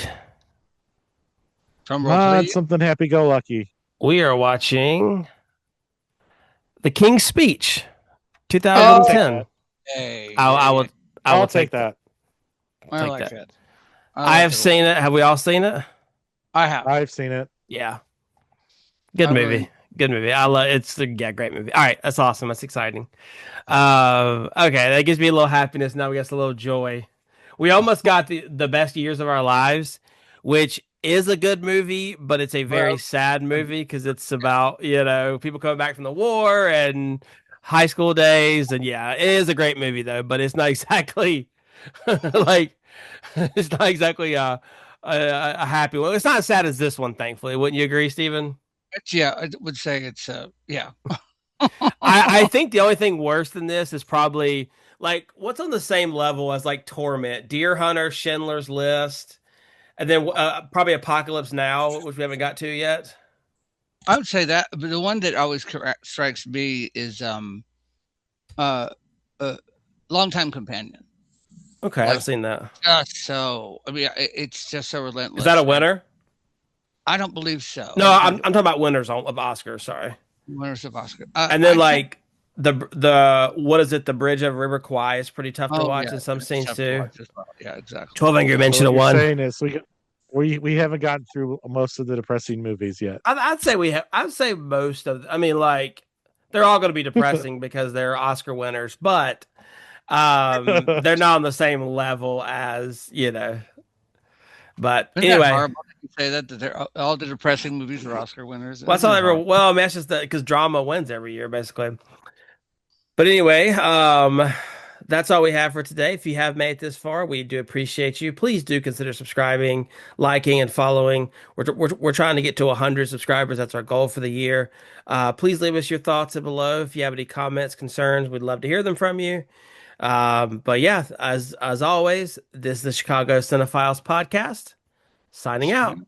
Drum Come roll, on, please. something happy go lucky. we are watching The King's Speech, I'll take 2010. that. Hey, I yay. will I will I'll take take that. that. I Take like that. that. I I like have it a lot. seen it. Have we all seen it? I have. I've seen it. Yeah. Good I really movie. Good movie. I love it's a yeah, great movie. All right, that's awesome. That's exciting. Okay, that gives me a little happiness. Now we got a little joy. We almost got the best years of our lives, which is a good movie, but it's a very Well, sad movie because it's about, people coming back from the war and high school days. And yeah, it is a great movie though, but it's not exactly like it's not exactly a happy one. It's not as sad as this one, thankfully. Wouldn't you agree, Stephen? yeah, I would say it's yeah. I think the only thing worse than this is probably like what's on the same level as like Torment, Deer Hunter, Schindler's List, and then probably Apocalypse Now, which we haven't got to yet. I would say that, but the one that always strikes me is uh, uh longtime companion. Okay, I haven't Like seen that. just so, I mean, it's just so Is that a relentless, and winner? I don't believe so. I No, don't I'm believe it I'm talking about winners of Oscars. Sorry, winners of Oscar. and then I can't. like the what is it? The Bridge of River Kwai is pretty tough to Oh watch yeah, in some it's scenes tough to too. watch as well. Yeah, exactly. 12 Angry Men So should what have you're won. saying is we haven't gotten through most of the depressing movies yet. I'd say we have. I'd say most of. I mean, like they're all going to be depressing because they're Oscar winners, but they're not on the same level as But Isn't that anyway, horrible that you say that they're all the depressing movies are Oscar winners? well, that's Isn't all it ever. horrible? Well, I mean, that's just that because drama wins every year, basically. But anyway, that's all we have for today. If you have made it this far, we do appreciate you. Please do consider subscribing, liking, and following. We're trying to get to 100 subscribers. That's our goal for the year. Please leave us your thoughts below. If you have any comments, concerns, we'd love to hear them from you. But yeah, as always, this is the Chicago Cinephiles podcast. Signing out.